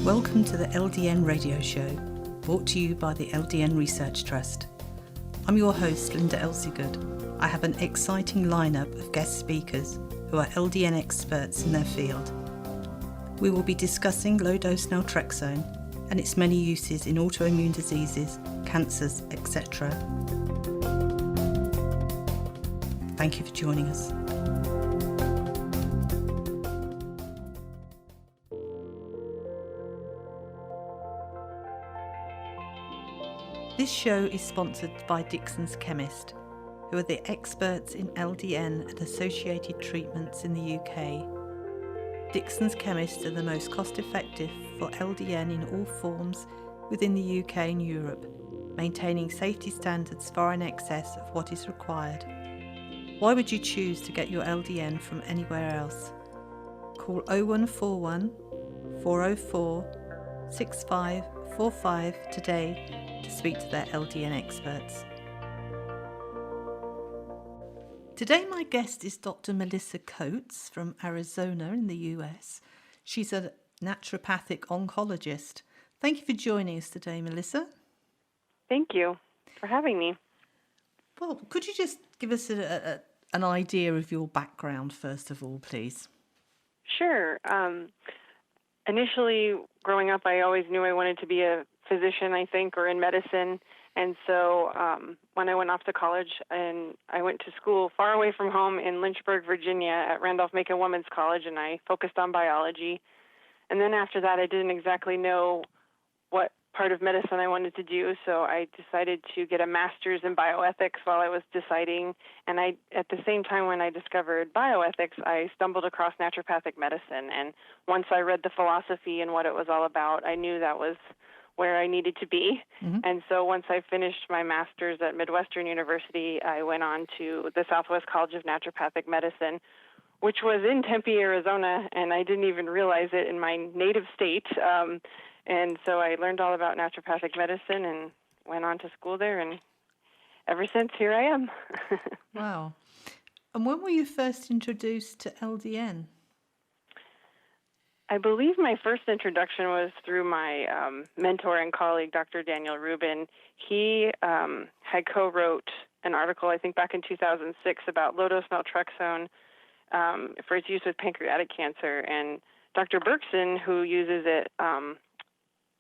Welcome to the LDN Radio Show, brought to you by the LDN Research Trust. I'm your host, Linda Elsiegood. I have an exciting lineup of guest speakers who are LDN experts in their field. We will be discussing low-dose naltrexone and its many uses in autoimmune diseases, cancers, etc. Thank you for joining us. This show is sponsored by Dixon's Chemist, who are the experts in LDN and associated treatments in the UK. Dixon's Chemist are the most cost-effective for LDN in all forms within the UK and Europe, maintaining safety standards far in excess of what is required. Why would you choose to get your LDN from anywhere else? Call 0141 404 6545 today to speak to their LDN experts. Today my guest is Dr. Melissa Coates from Arizona in the US. She's a naturopathic oncologist. Thank you for joining us today, Melissa. Thank you for having me. Well, could you just give us an idea of your background first of all, please? Sure. Initially, growing up, I always knew I wanted to be a physician, I think, or in medicine. And so when I went off to college, and I went to school far away from home in Lynchburg, Virginia at Randolph-Macon Women's College, and I focused on biology. And then after that, I didn't exactly know what part of medicine I wanted to do, so I decided to get a master's in bioethics while I was deciding. And at the same time when I discovered bioethics, I stumbled across naturopathic medicine. And once I read the philosophy and what it was all about, I knew that was where I needed to be. Mm-hmm. And so once I finished my master's at Midwestern University, I went on to the Southwest College of Naturopathic Medicine, which was in Tempe, Arizona, and I didn't even realize it in my native state. And so I learned all about naturopathic medicine and went on to school there, and ever since, here I am. Wow. And when were you first introduced to LDN? I believe my first introduction was through my mentor and colleague, Dr. Daniel Rubin. He had co-wrote an article, I think back in 2006, about low-dose naltrexone for its use with pancreatic cancer. And Dr. Berkson, who uses it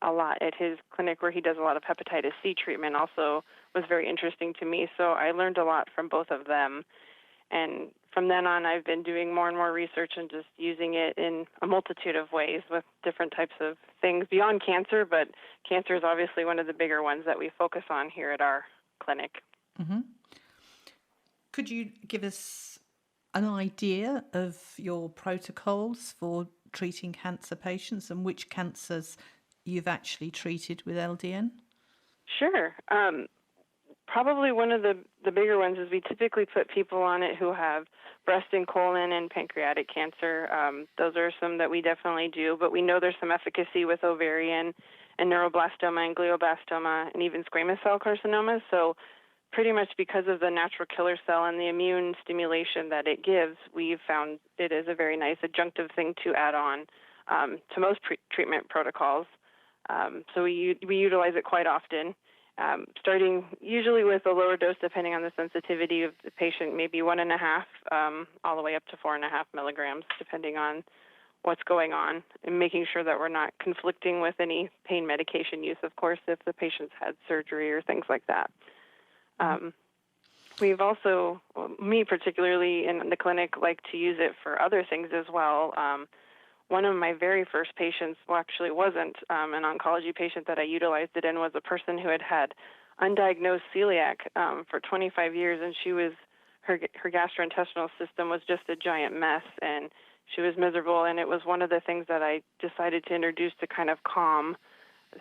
a lot at his clinic where he does a lot of hepatitis C treatment, also was very interesting to me. So I learned a lot from both of them. And from then on, I've been doing more and more research and just using it in a multitude of ways with different types of things beyond cancer, but cancer is obviously one of the bigger ones that we focus on here at our clinic. Mm-hmm. Could you give us an idea of your protocols for treating cancer patients and which cancers you've actually treated with LDN? Sure. Probably one of the bigger ones is we typically put people on it who have breast and colon and pancreatic cancer. Those are some that we definitely do, but we know there's some efficacy with ovarian and neuroblastoma and glioblastoma and even squamous cell carcinoma. So pretty much because of the natural killer cell and the immune stimulation that it gives, we've found it is a very nice adjunctive thing to add on to most treatment protocols. So we utilize it quite often, starting usually with a lower dose depending on the sensitivity of the patient, maybe 1.5 all the way up to 4.5 milligrams, depending on what's going on, and making sure that we're not conflicting with any pain medication use, of course, if the patient's had surgery or things like that. We've also, me particularly in the clinic, like to use it for other things as well. One of my very first patients, well, actually wasn't an oncology patient that I utilized it in, was a person who had undiagnosed celiac for 25 years, and her gastrointestinal system was just a giant mess, and she was miserable, and it was one of the things that I decided to introduce to kind of calm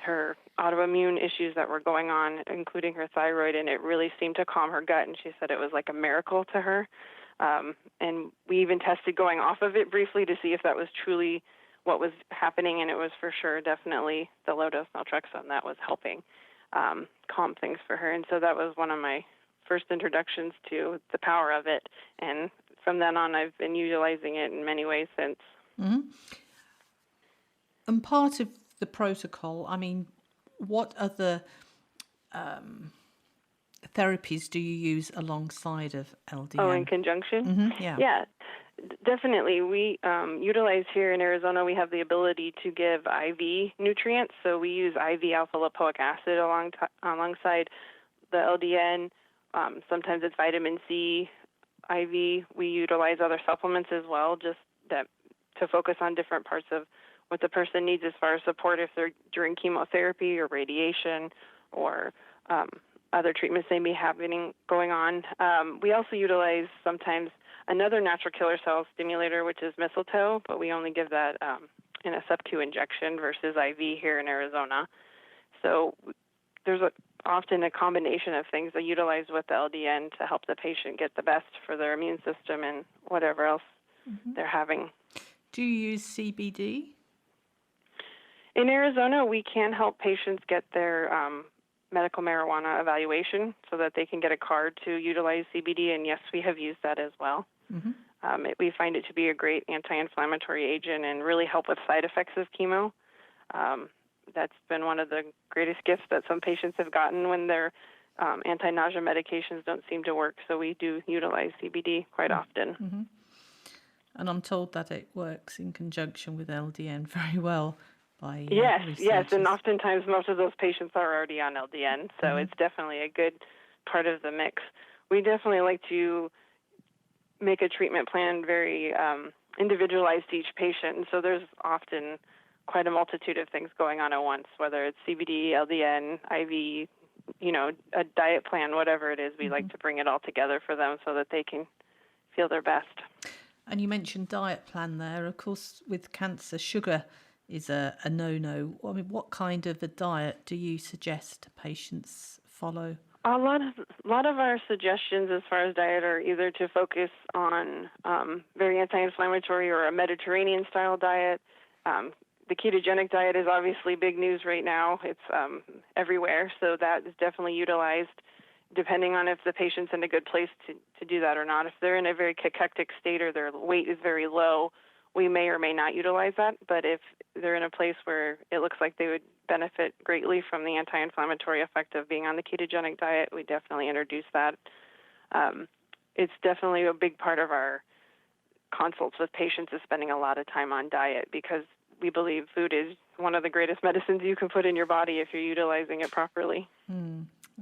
her autoimmune issues that were going on, including her thyroid, and it really seemed to calm her gut, and she said it was like a miracle to her. And we even tested going off of it briefly to see if that was truly what was happening, and it was for sure definitely the low-dose naltrexone that was helping calm things for her. And so that was one of my first introductions to the power of it, and from then on I've been utilizing it in many ways since. Mm-hmm. And part of the protocol, I mean, what other therapies do you use alongside of LDN? Oh, in conjunction? Yeah. Yeah, definitely. We utilize here in Arizona, we have the ability to give IV nutrients. So we use IV alpha lipoic acid alongside the LDN. Sometimes it's vitamin C IV. We utilize other supplements as well, just that to focus on different parts of what the person needs as far as support if they're during chemotherapy or radiation or other treatments they may have going on. We also utilize sometimes another natural killer cell stimulator, which is mistletoe, but we only give that in a sub-Q injection versus IV here in Arizona. So there's often a combination of things that utilize with the LDN to help the patient get the best for their immune system and whatever else they're having. Do you use CBD? In Arizona, we can help patients get their medical marijuana evaluation so that they can get a card to utilize CBD, and yes, we have used that as well. We find it to be a great anti-inflammatory agent and really help with side effects of chemo. That's been one of the greatest gifts that some patients have gotten when their anti-nausea medications don't seem to work, so we do utilize CBD quite often. And I'm told that it works in conjunction with LDN very well by Yes, researchers. and oftentimes most of those patients are already on LDN, so it's definitely a good part of the mix. We definitely like to make a treatment plan very individualized to each patient, and so there's often quite a multitude of things going on at once, whether it's CBD, LDN, IV, a diet plan, whatever it is. We like to bring it all together for them so that they can feel their best. And you mentioned diet plan there. Of course, with cancer, sugar is a no-no. I mean, what kind of a diet do you suggest patients follow? A lot of our suggestions as far as diet are either to focus on very anti-inflammatory or a Mediterranean-style diet. The ketogenic diet is obviously big news right now. It's everywhere, so that is definitely utilized depending on if the patient's in a good place to do that or not. If they're in a very cachectic state or their weight is very low, we may or may not utilize that. But if they're in a place where it looks like they would benefit greatly from the anti-inflammatory effect of being on the ketogenic diet, we definitely introduce that. It's definitely a big part of our consults with patients is spending a lot of time on diet because we believe food is one of the greatest medicines you can put in your body if you're utilizing it properly.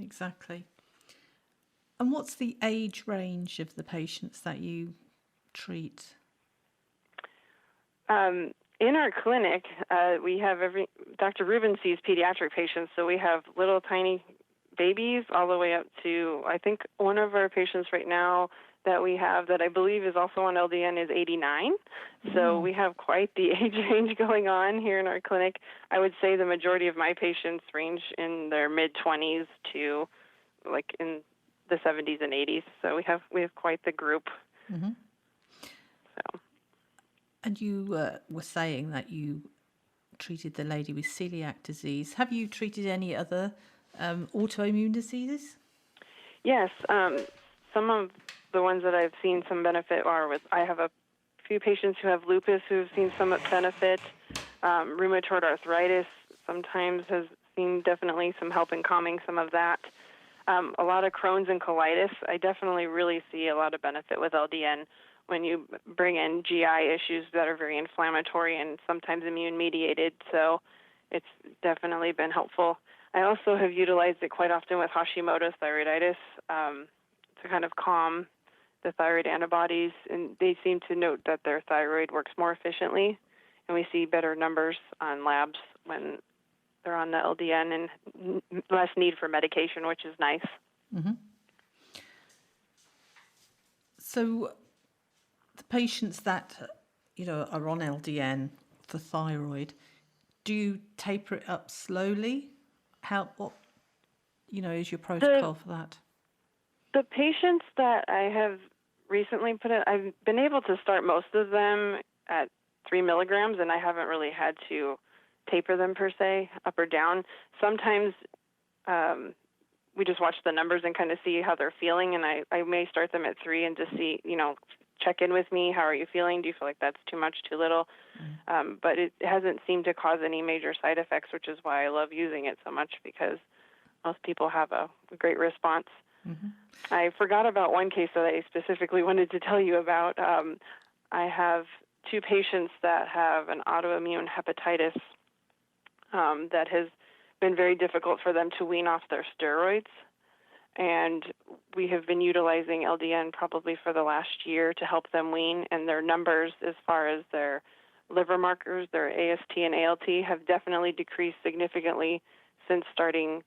Exactly. And what's the age range of the patients that you treat? In our clinic, we have Dr. Rubin sees pediatric patients, so we have little tiny babies all the way up to, I think one of our patients right now that we have that I believe is also on LDN is 89. So we have quite the age range going on here in our clinic. I would say the majority of my patients range in their mid-20s to like in the 70s and 80s. So we have quite the group. So. And you were saying that you treated the lady with celiac disease. Have you treated any other autoimmune diseases? Yes. Some of the ones that I've seen some benefit are I have a few patients who have lupus who have seen some benefit. Rheumatoid arthritis sometimes has seen definitely some help in calming some of that. A lot of Crohn's and colitis, I definitely really see a lot of benefit with LDN when you bring in GI issues that are very inflammatory and sometimes immune-mediated, so it's definitely been helpful. I also have utilized it quite often with Hashimoto's thyroiditis to kind of calm the thyroid antibodies, and they seem to note that their thyroid works more efficiently, and we see better numbers on labs when they're on the LDN and less need for medication, which is nice. So the patients that are on LDN for thyroid, do you taper it up slowly? What is your protocol for that? The patients that I have recently put in, I've been able to start most of them at 3 milligrams, and I haven't really had to taper them per se, up or down. Sometimes we just watch the numbers and kind of see how they're feeling, and I may start them at 3 and just see, check in with me. How are you feeling? Do you feel like that's too much, too little? But it hasn't seemed to cause any major side effects, which is why I love using it so much, because most people have a great response. I forgot about one case that I specifically wanted to tell you about. I have 2 patients that have an autoimmune hepatitis that has been very difficult for them to wean off their steroids. And we have been utilizing LDN probably for the last year to help them wean, and their numbers as far as their liver markers, their AST and ALT, have definitely decreased significantly since starting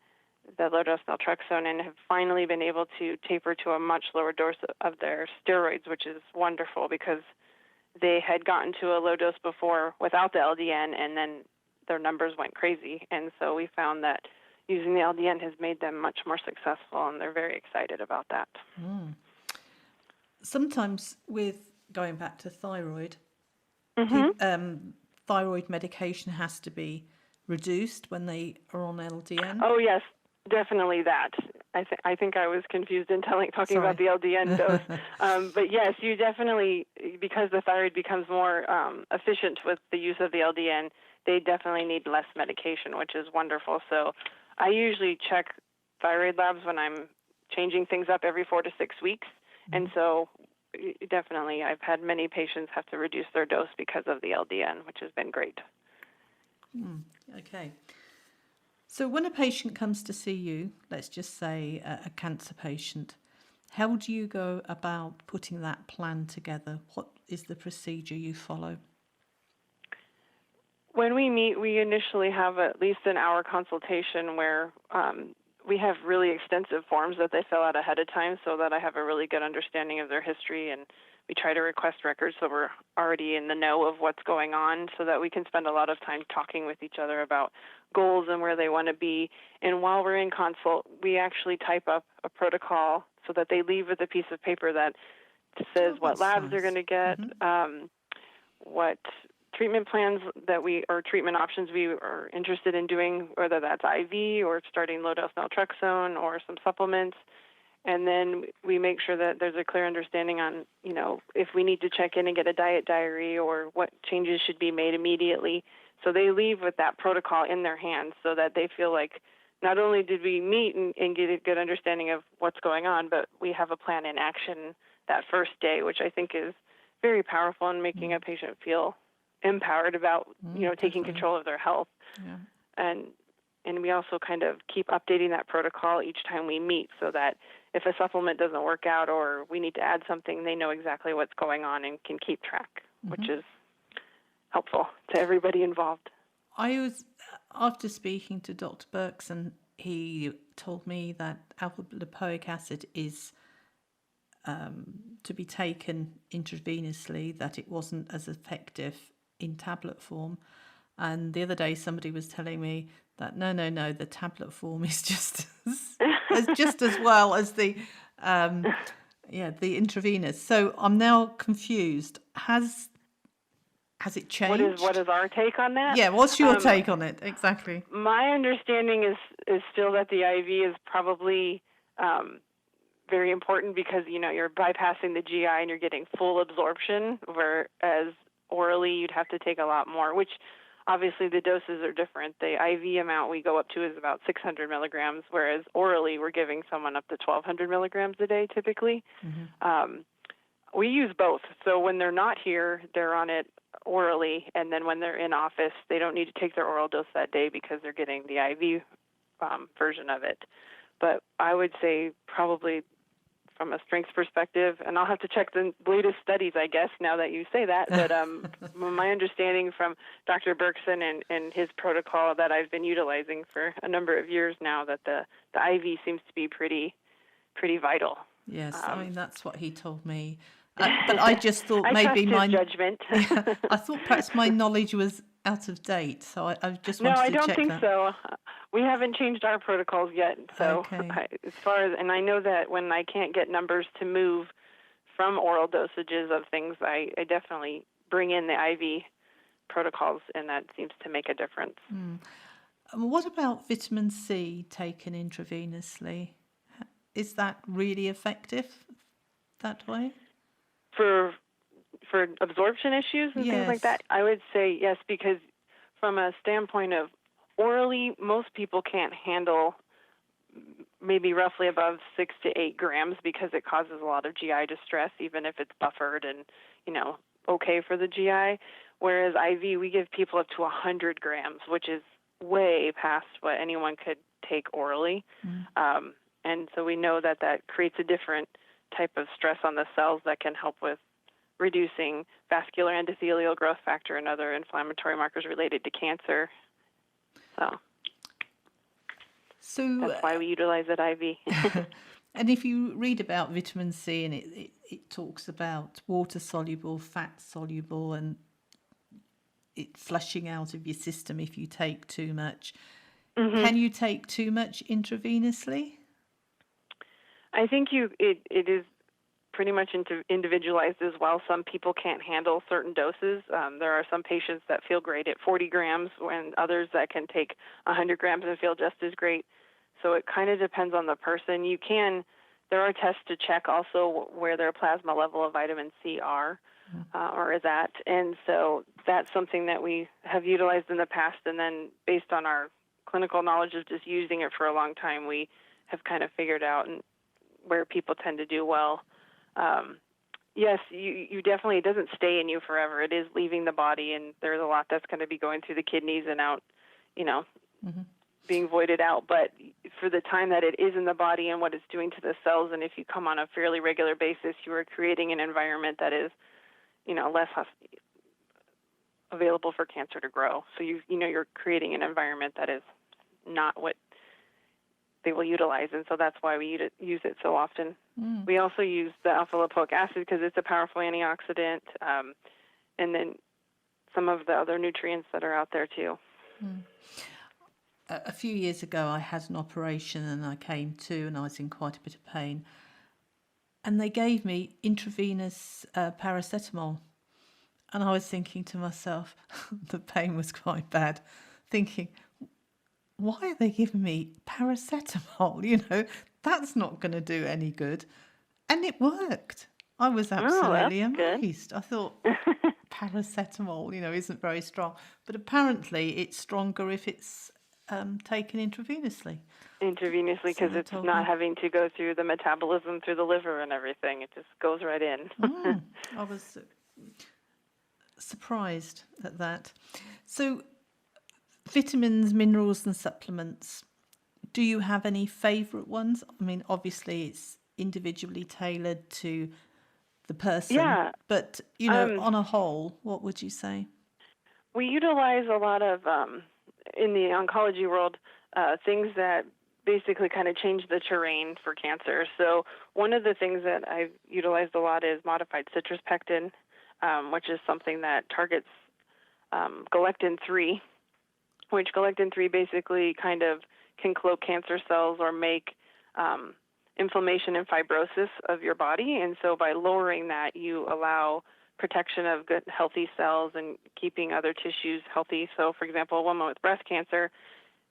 the low-dose naltrexone, and have finally been able to taper to a much lower dose of their steroids, which is wonderful because they had gotten to a low dose before without the LDN, and then their numbers went crazy. And so we found that using the LDN has made them much more successful, and they're very excited about that. Sometimes with going back to thyroid, thyroid medication has to be reduced when they are on LDN. Oh, yes, definitely that. I think I was confused in talking about the LDN dose. But yes, you definitely, because the thyroid becomes more efficient with the use of the LDN, they definitely need less medication, which is wonderful. So I usually check thyroid labs when I'm changing things up every 4 to 6 weeks. And so definitely I've had many patients have to reduce their dose because of the LDN, which has been great. Okay. So when a patient comes to see you, let's just say a cancer patient, how do you go about putting that plan together? What is the procedure you follow? When we meet, we initially have at least an hour consultation where we have really extensive forms that they fill out ahead of time so that I have a really good understanding of their history, and we try to request records so we're already in the know of what's going on so that we can spend a lot of time talking with each other about goals and where they want to be. And while we're in consult, we actually type up a protocol so that they leave with a piece of paper that says what labs they're going to get, what treatment plans or treatment options we are interested in doing, whether that's IV or starting low-dose naltrexone or some supplements. And then we make sure that there's a clear understanding on, if we need to check in and get a diet diary or what changes should be made immediately. So they leave with that protocol in their hands so that they feel like not only did we meet and get a good understanding of what's going on, but we have a plan in action that first day, which I think is very powerful in making a patient feel empowered about, taking control of their health. Yeah. And we also kind of keep updating that protocol each time we meet so that if a supplement doesn't work out or we need to add something, they know exactly what's going on and can keep track, which is helpful to everybody involved. I was, after speaking to Dr. Berkson, he told me that alpha-lipoic acid is to be taken intravenously, that it wasn't as effective in tablet form. And the other day somebody was telling me that no, the tablet form is just as well as the intravenous. So I'm now confused. Has it changed? What is our take on that? Yeah, what's your take on it? Exactly. My understanding is still that the IV is probably very important because, you're bypassing the GI and you're getting full absorption, whereas orally you'd have to take a lot more, which obviously the doses are different. The IV amount we go up to is about 600 milligrams, whereas orally we're giving someone up to 1,200 milligrams a day typically. We use both. So when they're not here, they're on it orally, and then when they're in office, they don't need to take their oral dose that day because they're getting the IV version of it. But I would say probably from a strength perspective, and I'll have to check the latest studies, I guess, now that you say that, but my understanding from Dr. Berkson and his protocol that I've been utilizing for a number of years now, that the IV seems to be pretty vital. Yes, that's what he told me. But I just thought maybe my judgment. I thought perhaps my knowledge was out of date, so I just wanted to check that. No, I don't think so. We haven't changed our protocols yet. So okay. And I know that when I can't get numbers to move from oral dosages of things, I definitely bring in the IV protocols, and that seems to make a difference. What about vitamin C taken intravenously? Is that really effective that way? For for absorption issues and things like that, I would say yes, because from a standpoint of orally, most people can't handle maybe roughly above 6 to 8 grams because it causes a lot of GI distress, even if it's buffered and, okay for the GI. Whereas IV, we give people up to 100 grams, which is way past what anyone could take orally. And so we know that creates a different type of stress on the cells that can help with reducing vascular endothelial growth factor and other inflammatory markers related to cancer. So that's why we utilize it IV. And if you read about vitamin C, and it talks about water soluble, fat soluble, and it flushing out of your system if you take too much. Can you take too much intravenously? I think it is pretty much individualized as well. Some people can't handle certain doses. There are some patients that feel great at 40 grams and others that can take 100 grams and feel just as great. So it kind of depends on the person. There are tests to check also where their plasma level of vitamin C are or is at. And so that's something that we have utilized in the past. And then based on our clinical knowledge of just using it for a long time, we have kind of figured out where people tend to do well. Yes, you definitely, it doesn't stay in you forever. It is leaving the body, and there's a lot that's going to be going through the kidneys and out, being voided out. But for the time that it is in the body and what it's doing to the cells, and if you come on a fairly regular basis, you are creating an environment that is, less available for cancer to grow. So you're creating an environment that is not what they will utilize, and so that's why we use it so often. We also use the alpha-lipoic acid because it's a powerful antioxidant, and then some of the other nutrients that are out there too. A few years ago, I had an operation and I came to, and I was in quite a bit of pain, and they gave me intravenous paracetamol, and I was thinking to myself, the pain was quite bad, thinking, why are they giving me paracetamol? That's not going to do any good. And it worked. I was absolutely amazed. Good. I thought paracetamol, isn't very strong. But apparently it's stronger if it's taken intravenously. Intravenously, because it's not having to go through the metabolism through the liver and everything. It just goes right in. I was surprised at that. So vitamins, minerals and supplements, do you have any favourite ones? I mean, obviously it's individually tailored to the person, but, on a whole, what would you say? We utilize a lot of, in the oncology world, things that basically kind of change the terrain for cancer. So one of the things that I've utilized a lot is modified citrus pectin, which is something that targets galectin-3, which galectin-3 basically kind of can cloak cancer cells or make inflammation and fibrosis of your body. And so by lowering that, you allow protection of good, healthy cells and keeping other tissues healthy. So, for example, a woman with breast cancer,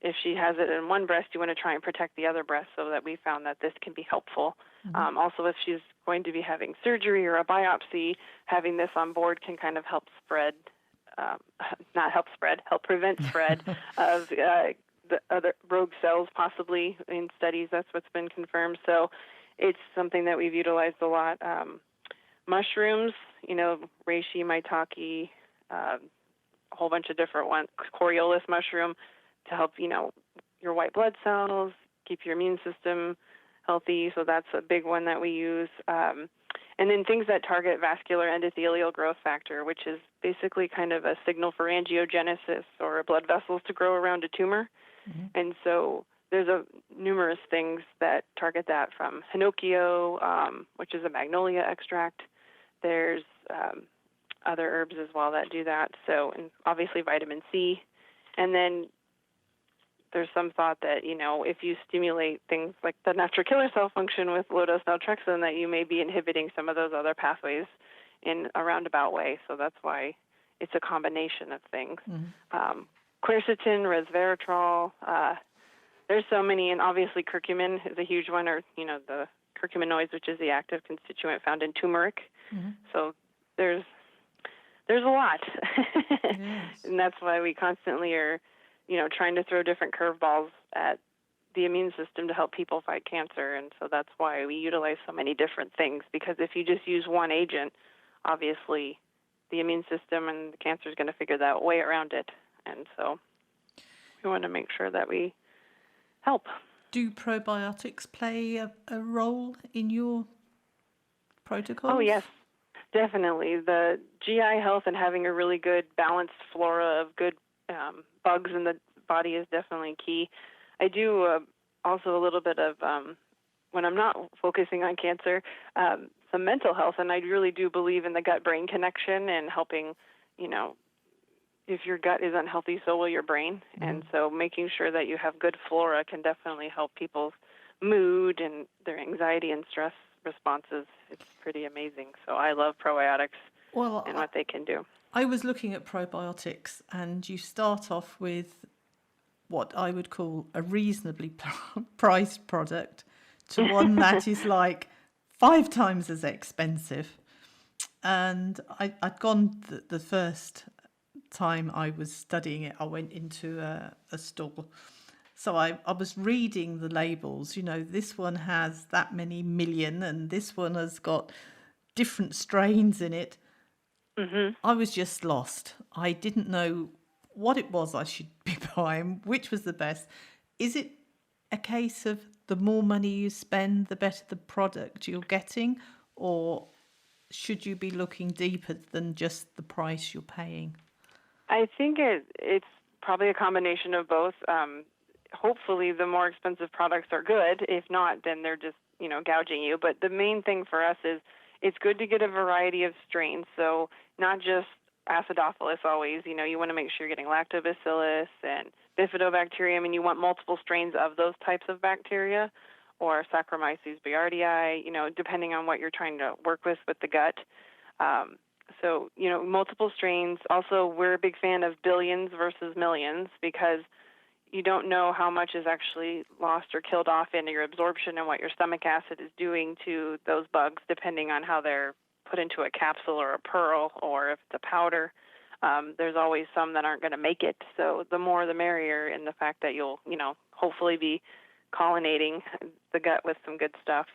if she has it in one breast, you want to try and protect the other breast, so that we found that this can be helpful. Also, if she's going to be having surgery or a biopsy, having this on board can kind of help help prevent spread of the other rogue cells, possibly in studies. That's what's been confirmed. So it's something that we've utilized a lot. Mushrooms, reishi, maitake, a whole bunch of different ones, Coriolis mushroom to help, your white blood cells, keep your immune system healthy. So that's a big one that we use. And then things that target vascular endothelial growth factor, which is basically kind of a signal for angiogenesis or blood vessels to grow around a tumor. And so there's numerous things that target that, from Hinokio, which is a magnolia extract. There's other herbs as well that do that. So, and obviously vitamin C. And then there's some thought that, if you stimulate things like the natural killer cell function with low-dose naltrexone, that you may be inhibiting some of those other pathways in a roundabout way. So that's why it's a combination of things. Quercetin, resveratrol, there's so many, and obviously curcumin is a huge one, or, the curcuminoids, which is the active constituent found in turmeric. So there's there's a lot. Yes. And that's why we constantly are, trying to throw different curveballs at the immune system to help people fight cancer. And so that's why we utilize so many different things, because if you just use one agent, obviously the immune system and the cancer is going to figure that way around it. And so we want to make sure that we help. Do probiotics play a role in your protocols? Oh, yes, definitely. The GI health and having a really good balanced flora of good bugs in the body is definitely key. I do also a little bit of, when I'm not focusing on cancer, some mental health, and I really do believe in the gut-brain connection and helping, if your gut is unhealthy, so will your brain. Mm-hmm. And so making sure that you have good flora can definitely help people's mood and their anxiety and stress responses. It's pretty amazing. So I love probiotics and what they can do. I was looking at probiotics, and you start off with what I would call a reasonably priced product to one that is like 5 times as expensive. And I'd gone the first time I was studying it, I went into a store. So I was reading the labels, this one has that many million and this one has got different strains in it. Mm-hmm. I was just lost. I didn't know what it was I should be buying, which was the best. Is it a case of the more money you spend, the better the product you're getting, or should you be looking deeper than just the price you're paying? I think it's probably a combination of both. Hopefully the more expensive products are good. If not, then they're just, gouging you. But the main thing for us is it's good to get a variety of strains. So not just acidophilus always, you want to make sure you're getting lactobacillus and bifidobacterium, and you want multiple strains of those types of bacteria, or Saccharomyces boulardii, depending on what you're trying to work with the gut. So, multiple strains. Also, we're a big fan of billions versus millions, because you don't know how much is actually lost or killed off into your absorption and what your stomach acid is doing to those bugs, depending on how they're put into a capsule or a pearl, or if it's a powder. There's always some that aren't going to make it. So the more the merrier, in the fact that you'll, hopefully be colonizing the gut with some good stuff.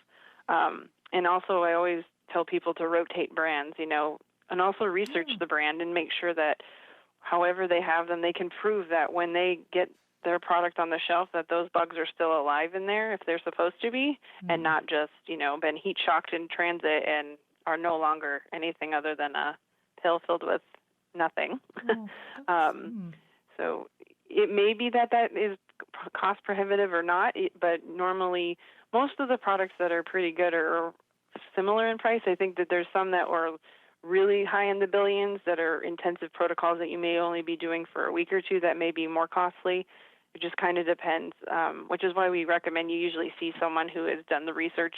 And also I always tell people to rotate brands, and also research the brand and make sure that however they have them, they can prove that when they get their product on the shelf that those bugs are still alive in there if they're supposed to be, and not just, been heat shocked in transit and are no longer anything other than a pill filled with nothing. So it may be that is cost prohibitive or not, but normally most of the products that are pretty good are similar in price. I think that there's some that were really high in the billions that are intensive protocols that you may only be doing for a week or two that may be more costly. It just kind of depends, which is why we recommend you usually see someone who has done the research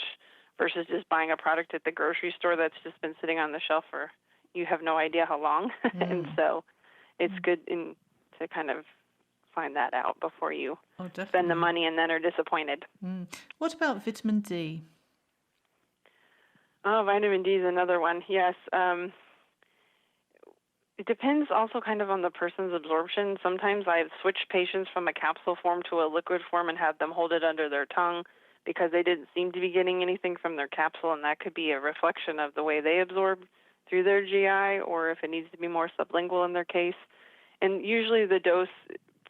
versus just buying a product at the grocery store that's just been sitting on the shelf for you have no idea how long. And so it's good to kind of find that out before you spend the money and then are disappointed. What about vitamin D? Oh, vitamin D is another one. Yes. It depends also kind of on the person's absorption. Sometimes I've switched patients from a capsule form to a liquid form and had them hold it under their tongue because they didn't seem to be getting anything from their capsule, and that could be a reflection of the way they absorb through their GI, or if it needs to be more sublingual in their case. And usually the dose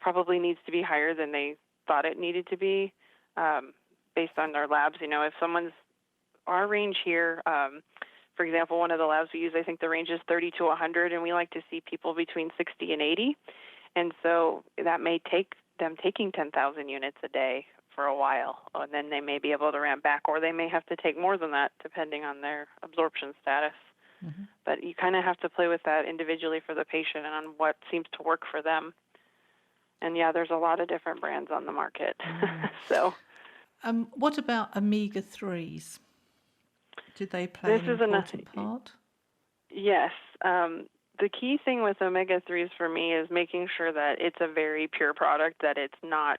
probably needs to be higher than they thought it needed to be based on their labs. If our range here, for example, one of the labs we use, I think the range is 30 to 100, and we like to see people between 60 and 80. And so that may take them taking 10,000 units a day for a while, and then they may be able to ramp back, or they may have to take more than that depending on their absorption status. Mm-hmm. But you kind of have to play with that individually for the patient and on what seems to work for them. And yeah, there's a lot of different brands on the market. So, what about omega-3s? Do they play an important part? Yes. The key thing with omega-3s for me is making sure that it's a very pure product, that it's not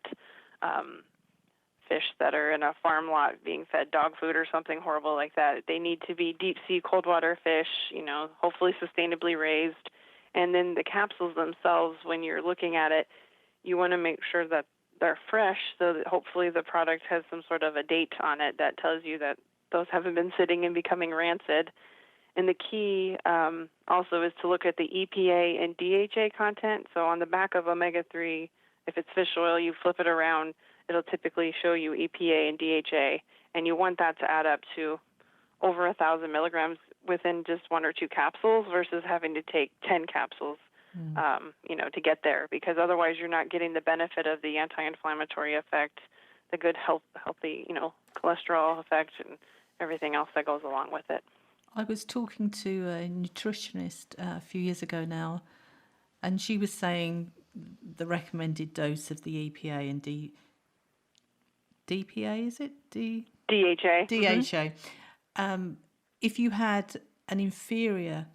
fish that are in a farm lot being fed dog food or something horrible like that. They need to be deep sea cold water fish, hopefully sustainably raised. And then the capsules themselves, when you're looking at it, you want to make sure that they're fresh, so that hopefully the product has some sort of a date on it that tells you that those haven't been sitting and becoming rancid. And the key also is to look at the EPA and DHA content. So on the back of omega-3, if it's fish oil, you flip it around, it'll typically show you EPA and DHA, and you want that to add up to over 1,000 milligrams within just 1 or 2 capsules versus having to take 10 capsules, to get there, because otherwise you're not getting the benefit of the anti-inflammatory effect, the good healthy, cholesterol effect, and everything else that goes along with it. I was talking to a nutritionist a few years ago now, and she was saying the recommended dose of the EPA and DPA, is it? DHA. DHA. If you had an inferior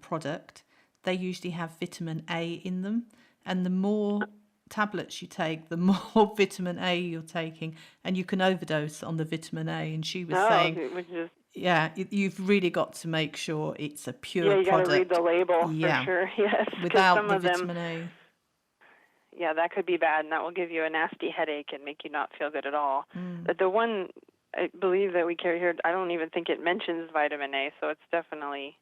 product, they usually have vitamin A in them, and the more tablets you take, the more vitamin A you're taking, and you can overdose on the vitamin A. And she was saying, you've really got to make sure it's a pure product. Yeah, you got to read the label for sure. Yes, without some the of them, vitamin A. Yeah, that could be bad, and that will give you a nasty headache and make you not feel good at all. But the one I believe that we carry here, I don't even think it mentions vitamin A, so it's definitely,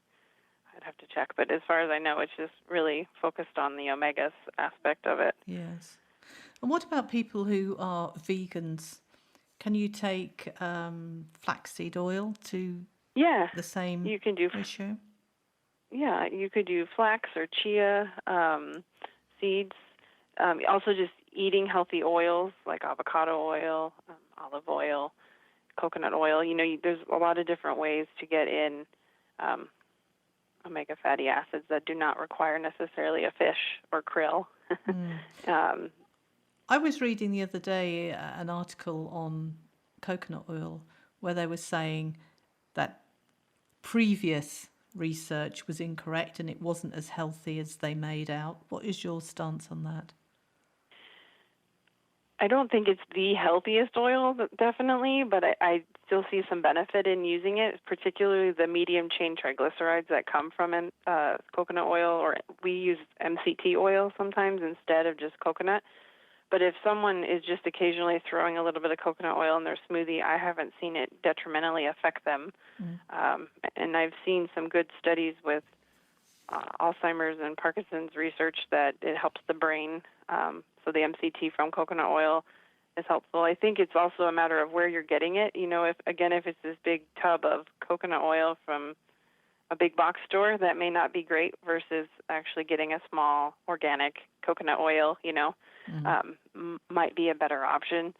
I'd have to check. But as far as I know, it's just really focused on the omegas aspect of it. Yes. And what about people who are vegans? Can you take flaxseed oil to the same you can do ratio? Yeah, you could do flax or chia seeds. Also just eating healthy oils like avocado oil, olive oil, coconut oil. There's a lot of different ways to get in omega fatty acids that do not require necessarily a fish or krill. I was reading the other day an article on coconut oil where they were saying that previous research was incorrect and it wasn't as healthy as they made out. What is your stance on that? I don't think it's the healthiest oil, definitely, but I still see some benefit in using it, particularly the medium-chain triglycerides that come from coconut oil, or we use MCT oil sometimes instead of just coconut. But if someone is just occasionally throwing a little bit of coconut oil in their smoothie, I haven't seen it detrimentally affect them. And I've seen some good studies with Alzheimer's and Parkinson's research that it helps the brain. So the MCT from coconut oil is helpful. I think it's also a matter of where you're getting it. If it's this big tub of coconut oil from a big box store, that may not be great versus actually getting a small organic coconut oil, might be a better option.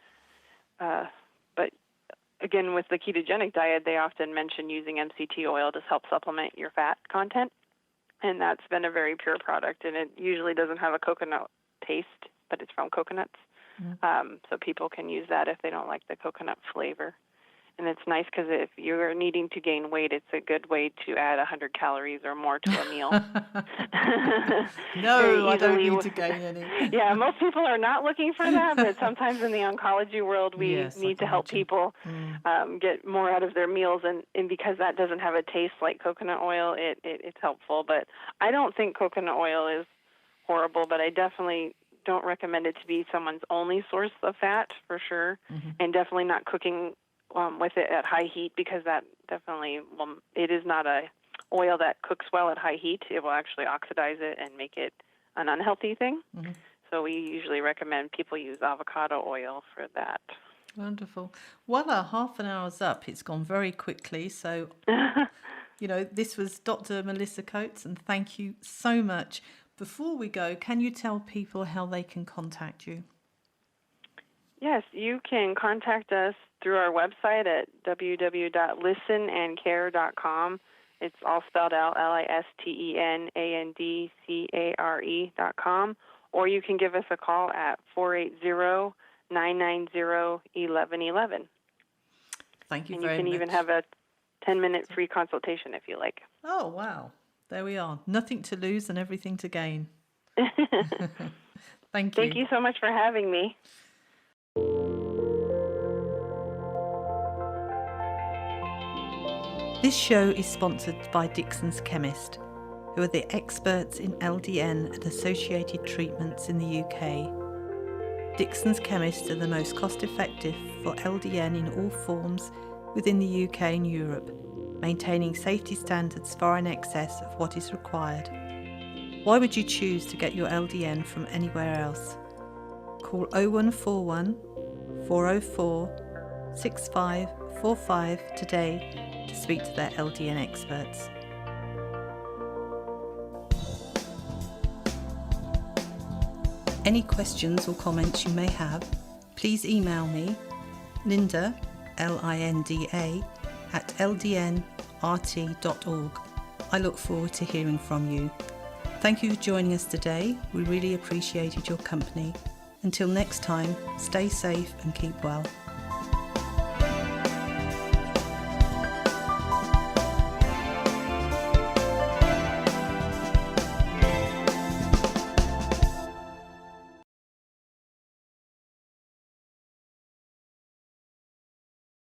But again, with the ketogenic diet, they often mention using MCT oil to help supplement your fat content. And that's been a very pure product, and it usually doesn't have a coconut taste, but it's from coconuts. So people can use that if they don't like the coconut flavor. And it's nice because if you're needing to gain weight, it's a good way to add 100 calories or more to a meal. No, I don't need to gain any. Yeah, most people are not looking for that, but sometimes in the oncology world, we need to help people get more out of their meals. And because that doesn't have a taste like coconut oil, it's helpful. But I don't think coconut oil is horrible, but I definitely don't recommend it to be someone's only source of fat, for sure, and definitely not cooking with it at high heat, because that definitely it is not a oil that cooks well at high heat. It will actually oxidize it and make it an unhealthy thing. So we usually recommend people use avocado oil for that. Wonderful. Well, our half an hour's up. It's gone very quickly. So, this was Dr. Melissa Coates, and thank you so much. Before we go, can you tell people how they can contact you? Yes, you can contact us through our website at www.listenandcare.com. It's all spelled out, listenandcare.com. Or you can give us a call at 480-990-1111. Thank you very much. And you can even have a 10-minute free consultation if you like. Oh, wow. There we are. Nothing to lose and everything to gain. Thank you. Thank you so much for having me. This show is sponsored by Dixon's Chemist, who are the experts in LDN and associated treatments in the UK. Dixon's chemists are the most cost-effective for LDN in all forms within the UK and Europe, maintaining safety standards far in excess of what is required. Why would you choose to get your LDN from anywhere else? Call 0141 404 6545 today to speak to their LDN experts. Any questions or comments you may have, please email me, Linda, Linda, at ldnrt.org. I look forward to hearing from you. Thank you for joining us today. We really appreciated your company. Until next time, stay safe and keep well.